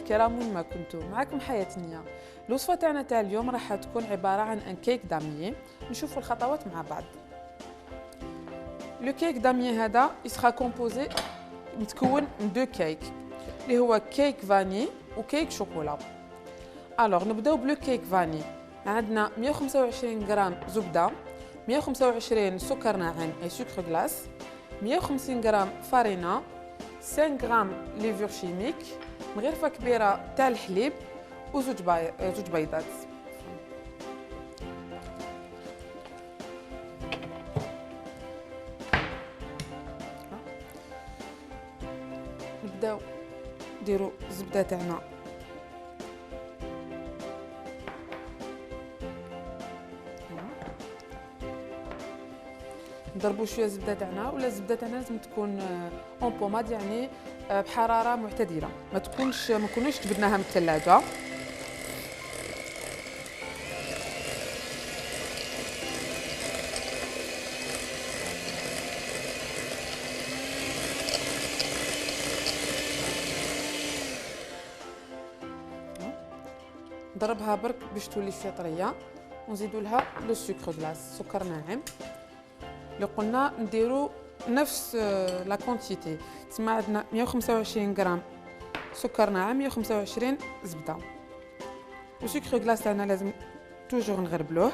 الكرام وين ما كنتوا معكم حياة نية. الوصفة تاعنا تاع اليوم راح تكون عبارة عن ان كيك داميي. نشوفوا الخطوات مع بعض. لو كيك داميي هذا يسخا كومبوزي متكون من دو كيك اللي هو كيك فاني وكيك شوكولا. الوغ نبداو بلو كيك فاني. عندنا 125 غرام زبدة، 125 سكر ناعم اي سكر غلاس، 150 غرام فارينة، 5 غرام ليفور شيميك، مغرفة كبيرة تاع الحليب وزوج بيضات. نبداو نديرو الزبدة تاعنا نضربوا شويه الزبده تاعنا، ولا الزبده تاعنا لازم تكون اون بوماد يعني بحراره معتدله، ما نكونوش جبدناها من الثلاجه. نضربها برك باش تولي شويه طريه، ونزيدوا لها لو سكر غلاس سكر ناعم اللي قلنا نديرو نفس لا كونتيتي. تسمى عندنا 125 غرام سكر ناعم، 125 زبده، وسكر غلاس تاعنا لازم توجور نغربلوه.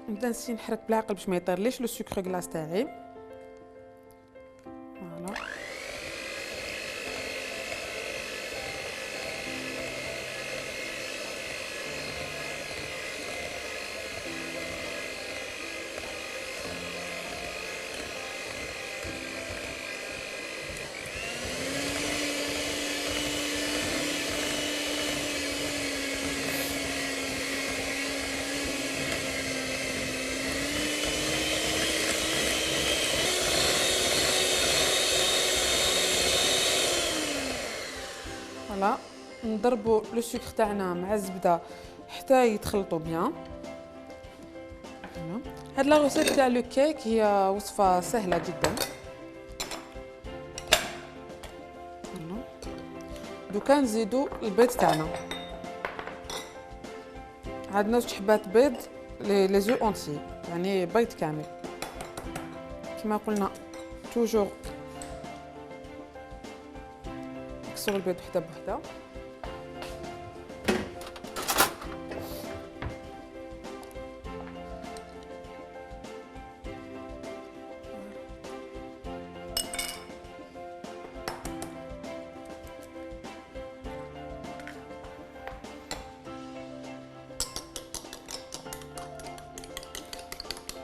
نبدا نسي نحرك بالعقل باش ما يطيرليش لو سكر غلاس تاعي. فوالا فوالا نضربوا لو سكر تاعنا مع الزبده حتى يتخلطوا بيان. هاد لا روسيت تاع لو كيك هي وصفه سهله جدا. دوكا نزيدو البيض تاعنا. عندنا زوج حبات بيض لي زو اونتي يعني بيض كامل. كما قلنا توجور نكسروا البيض وحده بوحده.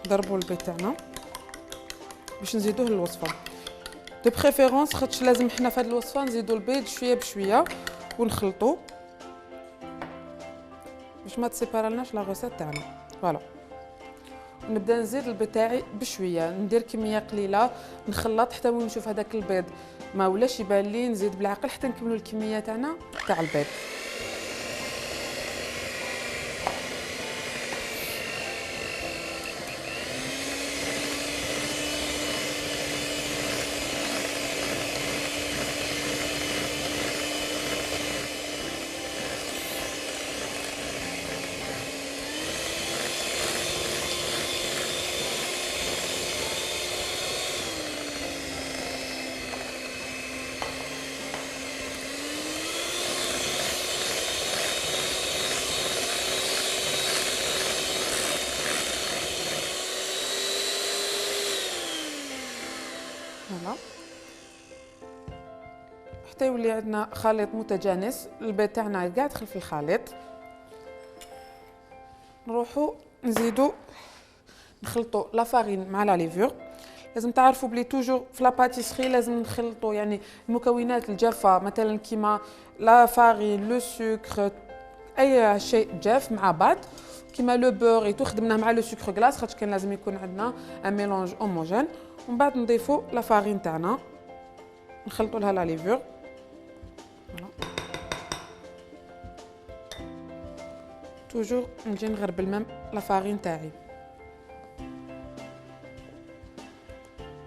نضربوا البيض تاعنا باش نزيدوه للوصفه. دو بريفيرونس خاطش لازم حنا في هذه الوصفه نزيدوا البيض شويه بشويه ونخلطوا باش ما تسيبارالناش لا غوسيت تاعنا. فوالا نبدا نزيد البيض تاعي بشويه، ندير كميه قليله، نخلط حتى وين نشوف هذاك البيض ما ولاش يبان لي، نزيد بالعقل حتى نكملوا الكميه تاعنا تاع البيض. فوالا حتى يولي عندنا خليط متجانس. البيض تاعنا كاع دخل في الخليط. نروحو نزيدو نخلطو لا فارين مع لا ليفور. لازم تعرفوا بلي توجور في لا باتيسري لازم نخلطوا يعني المكونات الجافه مثلا كيما لا فارين لو سكر اي شيء جاف مع بعض، كيما لو بور اي تو خدمناه مع لو سكر غلاس خاطر كان لازم يكون عندنا ان ميلونج هوموجين. ومن بعد نضيفوا لا فارين تاعنا نخلطوا لها لا ليفور. توجور نجي نغربل ميم لا فارين تاعي.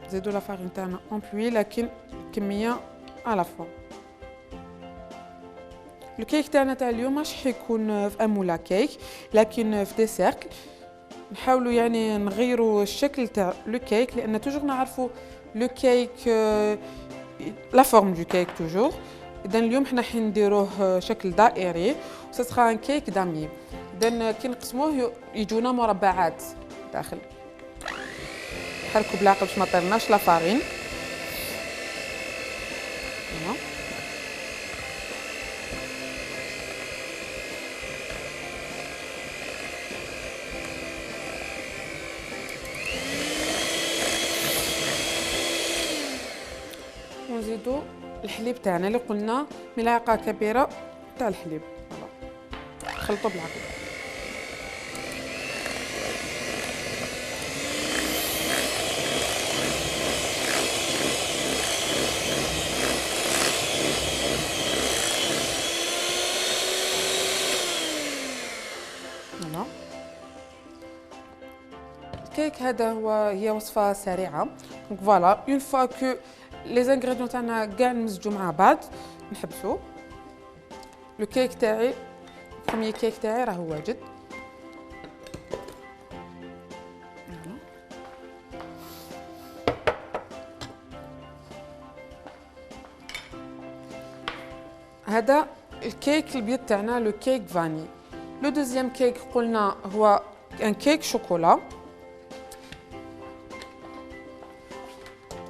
نزيدوا لا فارين تاعنا اون بوي لكن كميه على فوا. الكيك تاعنا تاع اليوم ماشي حيكون في امولا كيك لكن في دي سيركل. نحاولوا يعني نغيروا الشكل تاع لو كيك لان توجور نعرفوا لو كيك لا فورم دو كيك توجور. اذا اليوم حنا حنديروه شكل دائري وسا سخا ان كيك دامي. اذا كي نقسموه يجونا مربعات داخل. نحركوا بالعقل باش ما طيرناش لا فارين. ونزيدوا الحليب تاعنا اللي قلنا ملعقه كبيره تاع الحليب. نخلطوا بالعقل. الكيك هذا هي وصفه سريعه. دونك فوالا اون فوا كو لي زانغريديون تاعنا كاع نمزجوا مع بعض نحبسوا. لو كيك تاعي بروميي كيك تاعي راه واجد. هذا الكيك البيض تاعنا لو كيك فاني. لو دوزيام كيك قلنا هو ان كيك شوكولا.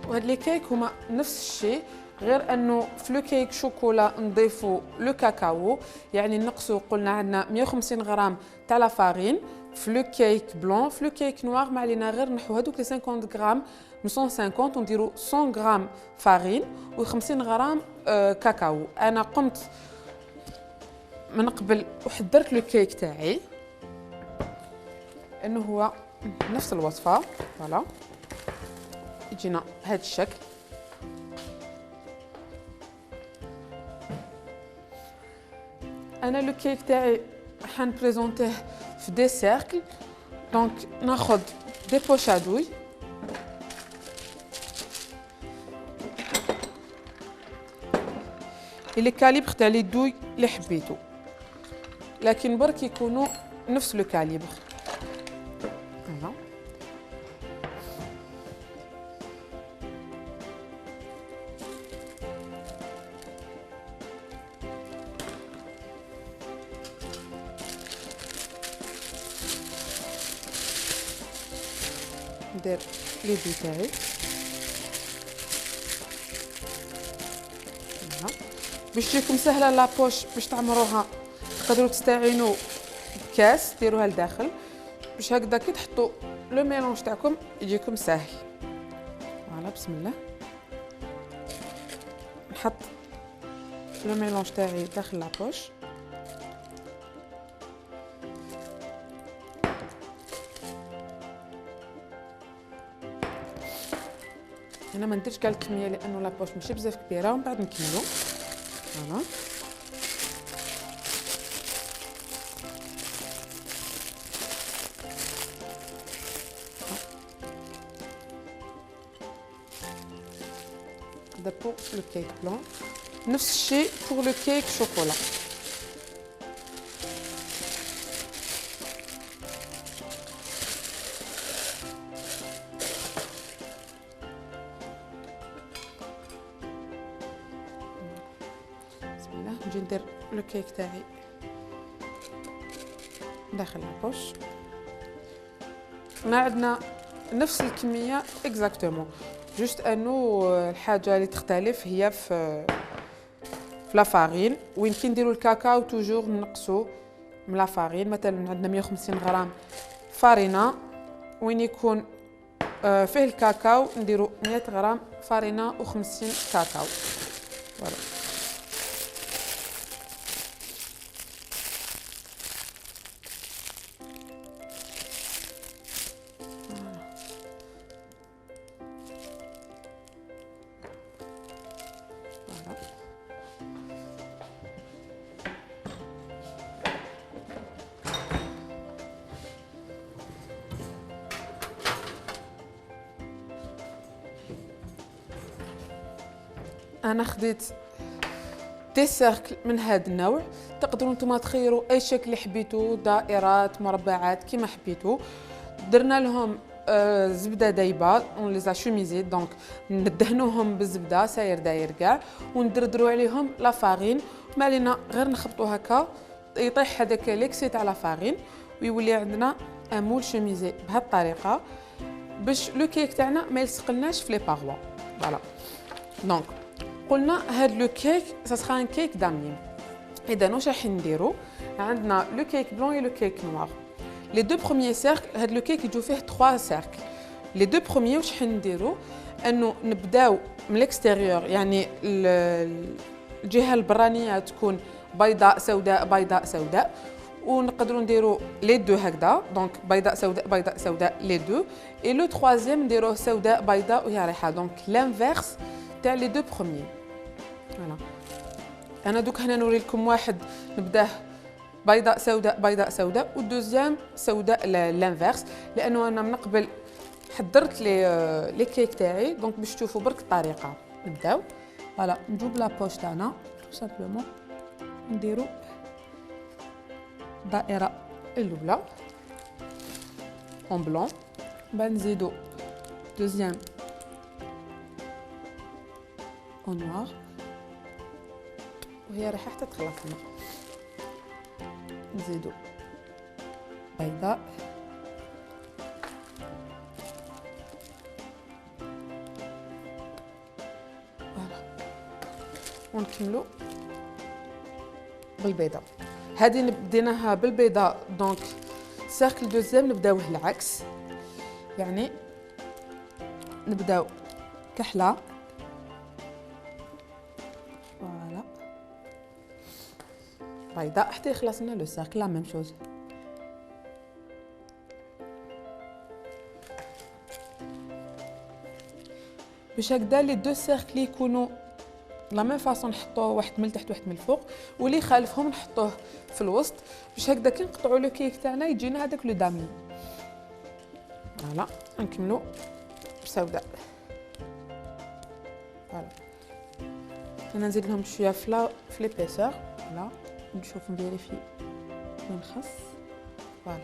وهاد لي كيك هما نفس الشيء غير انه في لو كيك شوكولا نضيفوا لو كاكاو يعني نقصوا قلنا عندنا 150 غرام تاع لا فارين. في لو كيك بلون في لو كيك نوار ما علينا غير نحو هذوك لي 50 غرام 150 ونديروا 100 غرام فارين و50 غرام كاكاو. انا قمت من قبل وحضرت لو كيك تاعي انه هو نفس الوصفه. فوالا يجينا بهذا الشكل. انا لو كيك تاعي حنبريزونتيه في دي سيركل. دونك ناخذ دي بوشادوي لي كاليبر تاع لي دوي اللي حبيتو لكن برك يكونوا نفس لو كاليبر. ندير لي دو تاعي باش تجيكم سهله لابوش باش تعمروها. تقدروا تستعينوا بكاس ديروها لداخل باش هكذا كي تحطوا لو ميلونج تاعكم يجيكم ساهل. فوالا بسم الله نحط لو ميلونج تاعي داخل لابوش. انا ما نديرش كاع الكميه لانه لابوش ماشي بزاف كبيره ومن بعد نكملوا. فوالا هذا بور لو كيك بلون. نفس الشيء بور لو كيك شوكولا. نجي ندير لو كيك تاعي داخل لابوش. ما عندنا نفس الكميه اكزاكتومون جوست انه الحاجه اللي تختلف هي في لا فارين. وين كي نديروا الكاكاو توجور نقصوا من لا فارين. مثلا عندنا 150 غرام فارينه وين يكون فيه الكاكاو نديروا 100 غرام فارينه و50 كاكاو. فوالا انا خديت دي سيركل من هذا النوع، تقدروا نتوما تخيروا اي شكل حبيتو، دائرات، مربعات، كيما حبيتو. درنا لهم زبده دايبه اون لي زاشوميزي، دونك ندهنوهم بالزبده ساير داير كاع، وندردروا عليهم لا فارين. ما علينا غير نخبطوا هكا يطيح هذاك ليكسي تاع لا فارين، ويولي عندنا ان مول شوميزي بهذه الطريقه، باش لو كيك تاعنا ما يلصقلناش في لي باروا. فوالا دونك قلنا هاد لو كيك سا سرا ان كيك دامين. اذا واش راح نديرو؟ عندنا لو كيك بلون و لو كيك نوار. لي دو بروميير سيركل هاد لو كيك يجو فيه 3 سيركل. لي دو بروميير واش راح نديرو؟ انه نبداو من الاكستيريور، يعني الجهه البرانيه تكون بيضاء سوداء بيضاء سوداء، ونقدروا نديرو لي دو هكذا، دونك بيضاء سوداء لي دو، اي لو تروازيام نديروه سوداء بيضاء وهي رايحه، دونك لانفيرس تاع لي دو بروميير. فوالا انا دوك هنا نوري لكم واحد نبداه بيضاء سوداء والدوزيام سوداء لانفيرس، لانه انا من قبل حضرت لي كيك تاعي، دونك باش تشوفوا برك الطريقه. نبداو فوالا نجوب لابوش تاعنا تو سامبلومون، نديرو الدائره الاولى اون بلون، بعد نزيدو دوزيام اون نوار، وهي رايحه حتى تخلص لنا. نزيدو بيضاء، فوالا ونكملو بالبيضاء. هذه بديناها بالبيضاء، دونك سيركل دوزيام نبداوه العكس، يعني نبداو كحله فوالا بيضاء حتى يخلص لنا لو سيركل لا ميم شوز. باش هكذا لي دو سيركل يكونوا لا ميم فاصون نحطوه واحد من التحت واحد من الفوق، واللي خالفهم نحطوه في الوسط، باش هكذا كي نقطعوا لو كيك تاعنا يجينا هذاك لو دامي. فوالا نكملوا بسوداء. فوالا انا نزيد لهم شويه في ليبيسور، فوالا نشوف نفيريفي وين خص. فوالا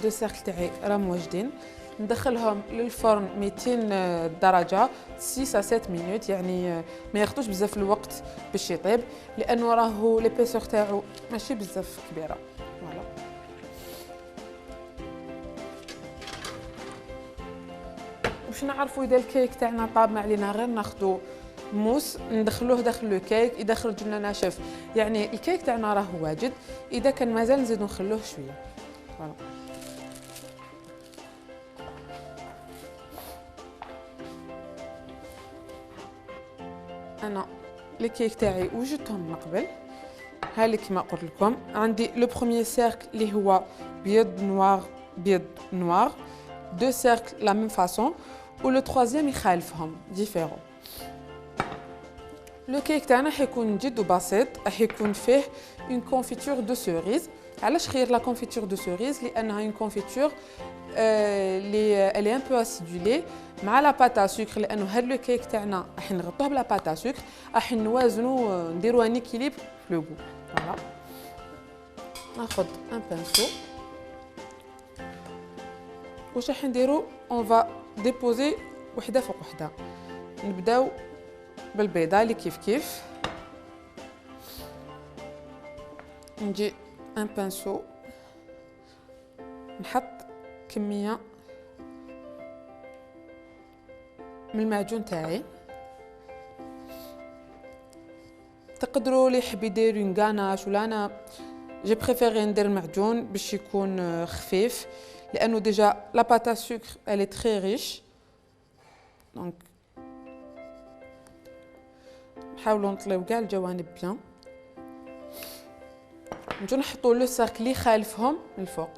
دو سيركل تاعي راهم واجدين، ندخلهم للفرن 200 درجه 6 à 7 مينوت، يعني ما ياخذوش بزاف الوقت باش يطيب، لانه راهو ليبيسور تاعو ماشي بزاف كبيره. فوالا باش نعرفوا اذا الكيك تاعنا طاب، ما علينا غير ناخذوا موس ندخلوه داخل لو كيك، اذا خرج لنا ناشف يعني الكيك تاعنا راهو واجد، اذا كان مازال نزيدو نخلوه شويه. فوالا انا لي كيك تاعي وجدتهم من قبل، هالي كما قلت لكم. عندي لو بروميير سيركل اللي هو بيض نوار، دو سيركل لا ميم فاصون، ولو تروازيام يخالفهم ديفيرون. لو كيك تاعنا حيكون جد بسيط، راح يكون فيه اون كونفيتور دو سوريز. علاش خير لا كونفيتور دو سوريز؟ لانها اون كونفيتور لي الي ان بو اسيدولي مع لا باتا سكر، لانه هاد لو كيك تاعنا راح نغطوه بلا باتا سكر، راح نوازنو نديرو ان اكيليبر في لو غو. فوالا ناخذ ان بانسو، واش راح نديرو؟ اون فا ديبوزي وحده فوق وحده. نبداو بالبيضه اللي كيف نجي ان بانسو نحط كميه من المعجون تاعي. تقدروا اللي يحب يدير اون غاناش، ولا انا جي بريفيري ندير المعجون باش يكون خفيف، لانه ديجا لا بات ا سكر elle est très riche. دونك نحاولوا نطليو كاع الجوانب بيان. نجو نحطوا لو سيركل اللي خالفهم من الفوق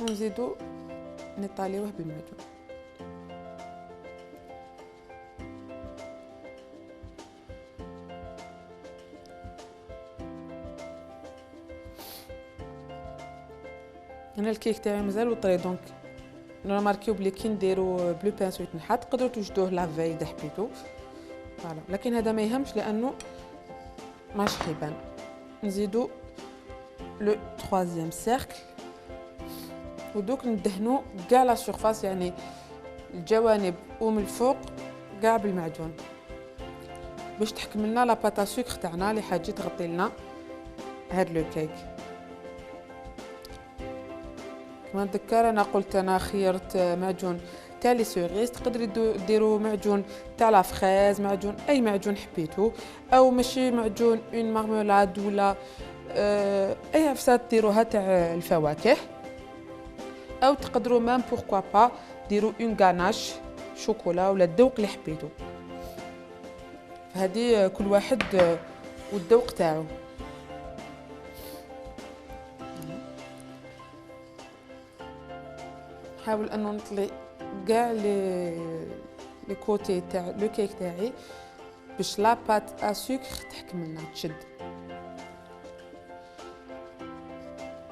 ونزيدو نطاليوه بالمعجون. انا الكيك تاعي مازالو طري دونك نماركيو بلي كي نديرو بلو بانسو يتنحط تقدروا توجدوه لافاي اذا حبيتو فوالا، لكن هذا ما يهمش لانه ماش حيبان. نزيدو لو تروازيام سيركل ودوك ندهنو كاع لا سيرفاس يعني الجوانب ومن الفوق كاع بالمعجون باش تحكملنا لا باتا سكر تاعنا اللي حاجي تغطي لنا هاد لو كيك. كما نذكر انا قلت انا خيرت معجون تاع لي سوريز، تقدروا ديروا معجون تاع لا فريز، معجون اي معجون حبيتو، او ماشي معجون اون مارمولاد ولا اي عفسات ديروها تاع الفواكه، او تقدروا مام بوركوا با ديروا اون غاناش شوكولا ولا الذوق اللي حبيتو. فهذه كل واحد والذوق تاعو. نحاول انه نطلي كاع لي كوتي تاع لو كيك تاعي باش لا بات ا سكر تحكم لنا تشد،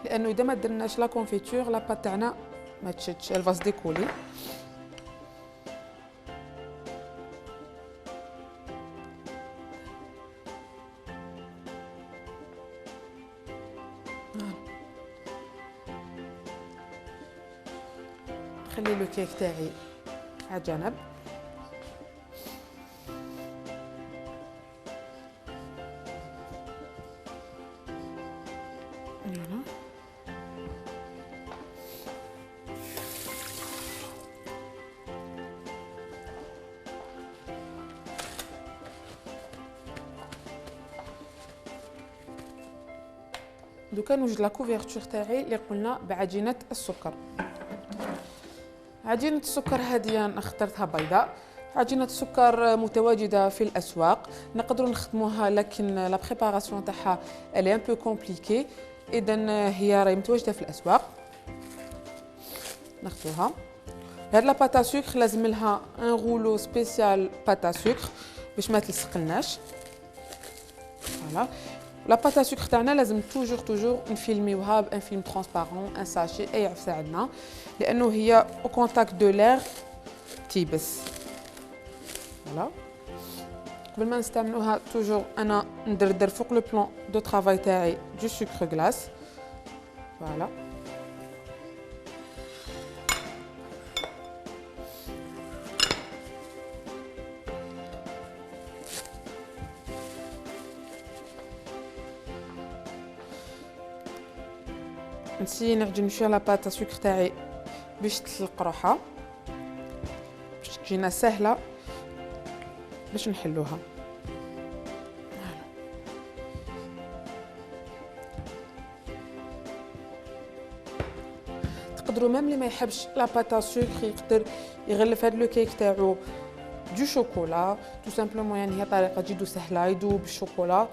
لانه اذا ما درناش لا كونفيتور لا بات تاعنا ما تشدش، الفاس ديكولي. نخلي لو كيك تاعي على جنب. دوكا نوجد لا كوفيرتور تاعي اللي قلنا بعجينه السكر. عجينه السكر هذه انا اخترتها بيضاء، عجينه السكر متواجده في الاسواق، نقدروا نخدموها لكن لا بريباراسيون تاعها الي ان بو كومبليكي، اذا هي راهي متواجده في الاسواق. ناخذوها. هاد لا باتا سكر لازم لها ان غولو سبيسيال باتا سكر باش ما تلصقلناش. فوالا لا باتا سكر تاعنا لازم توجور نفيلميوها بان فيلم ترونسبارون، ان ساشي اي عفسه عندنا، لانه هي او كونتاكت دو لير تيبس. فوالا قبل ما نستعملوها توجور انا ندردر فوق لو بلون دو طرافاي تاعي دو سكر غلاس. فوالا نسي نعجن شويه لا باتا سكر تاعي باش تطلق روحها، باش تجينا سهله باش نحلوها. تقدروا ميم اللي ما يحبش لا باتا سكر يقدر يغلف هذا لو كيك تاعو دو شوكولا تو سامبلومون، يعني هي طريقه جدو سهله، يذوب الشوكولا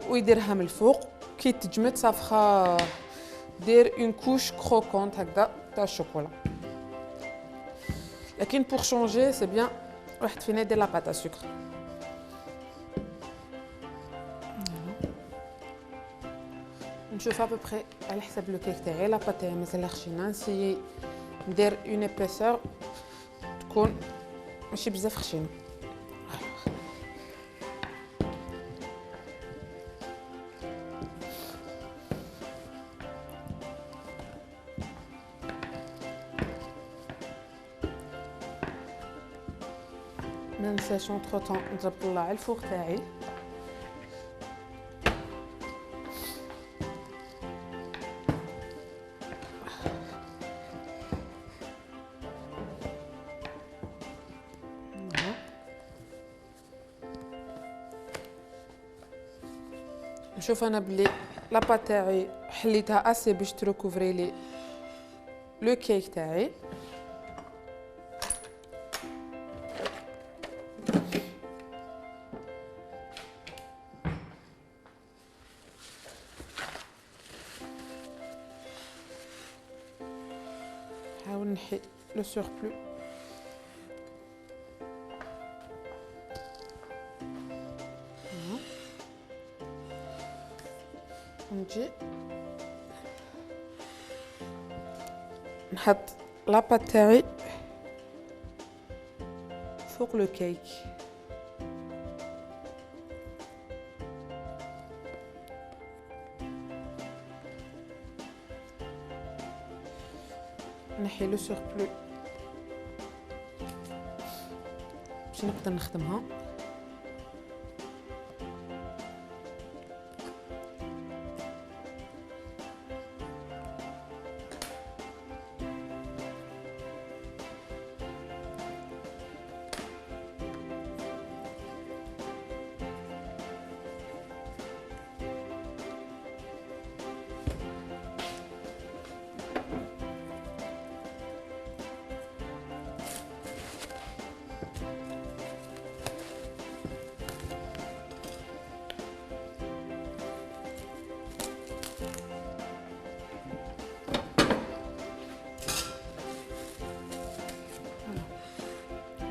ويديرها من الفوق كي تجمد صافخه دير اون كوش كروكونت هكذا تاع الشوكولا. لكن بور شونجي سي بيان واحد فينا يدير لا باتا سكر. نشوف ابوبري على حسب لو كيك تاعي، لا بات تاعي مازال خشينه، نسيي ندير اون ايبيسور تكون ماشي بزاف خشينه. ما ننساش اونتر طون نضرب طلع على الفوق تاعي. نشوف انا بلي لاباط تاعي حليتها اسي باش تروكوفري لي لو كيك تاعي. نحاول نحي لو سوربلو. نجي نحط لاباط تاعي فوق لو كيك. نحي لو سوربلو باش نقدر نخدمها.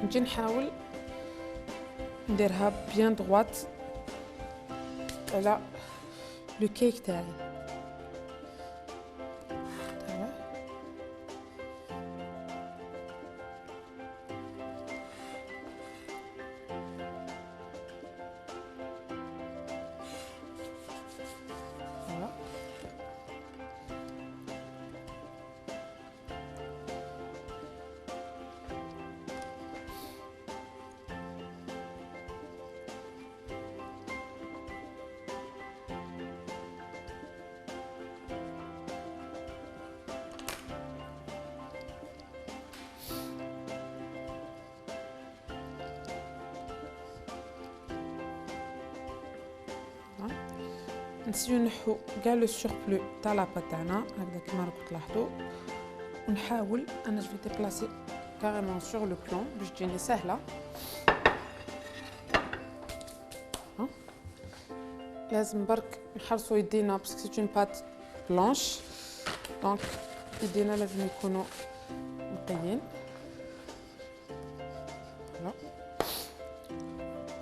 نجي نحاول نديرها بيان دغوات على لو كيك تاعي. نسيو نحو كاع لو سوربلو تاع لاباط تاعنا هكذا كيما راكم تلاحظوا، ونحاول انا جو في ديبلاسي كاريمون سور لو بلون باش تجيني سهله. لازم برك نحرصوا يدينا باسكو سي اون بات بلانش، دونك يدينا لازم يكونوا نقيين.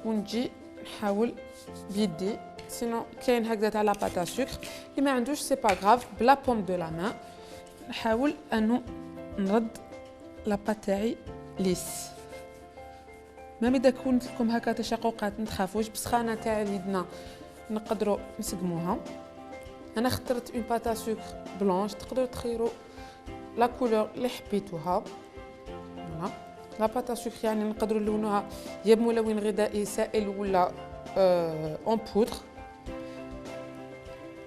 ونجي نحاول بيدي، سينو كاين هكذا تاع لاباط تاع سكر اللي ما عندوش سي با غراف، بلا بوم دو لا مان نحاول انو نرد لاباط تاعي ليس. ميم اذا كنت لكم هكا تشققات ما تخافوش، بسخانه تاع اليدنا نقدروا نسقموها. انا اخترت اون باتا سكر بلانش، تقدروا تخيروا لا كولور اللي حبيتوها. فوالا لا باتا سكر يعني نقدروا نلونوها يا بملون غذائي سائل ولا اون بودر.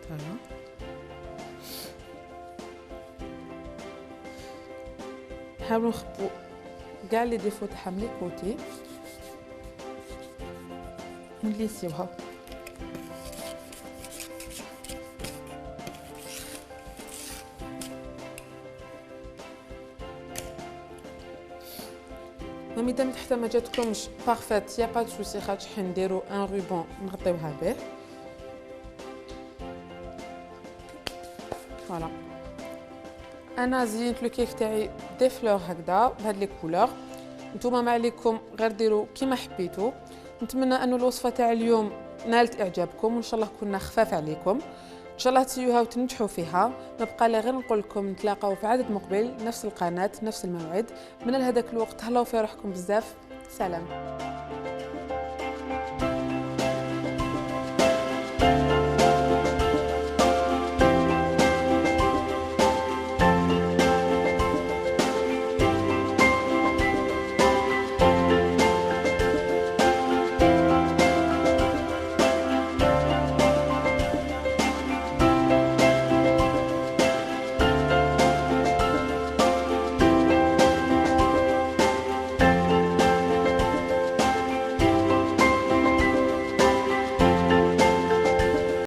فوالا نحاولوا نخبوا كاع لي ديفو تاعها من لي كوتي ونليسيوها. ميم اذا تحت ما جاتكمش بارفيت يا با دو سوسي، خاطش حنديرو ان روبون نغطيوها به. فوالا انا زينت لو كيك تاعي دي فلور هكذا بهاد لي كولور. نتوما ما عليكم غير ديروا كيما حبيتوا. نتمنى انه الوصفه تاع اليوم نالت اعجابكم، وان شاء الله كنا خفاف عليكم. ان شاء الله تسيوها وتنجحوا فيها. ما بقى لي غير نقول لكم نتلاقاو في عدد مقبل، نفس القناه نفس الموعد. من هذاك الوقت تهلاو في روحكم بزاف. سلام.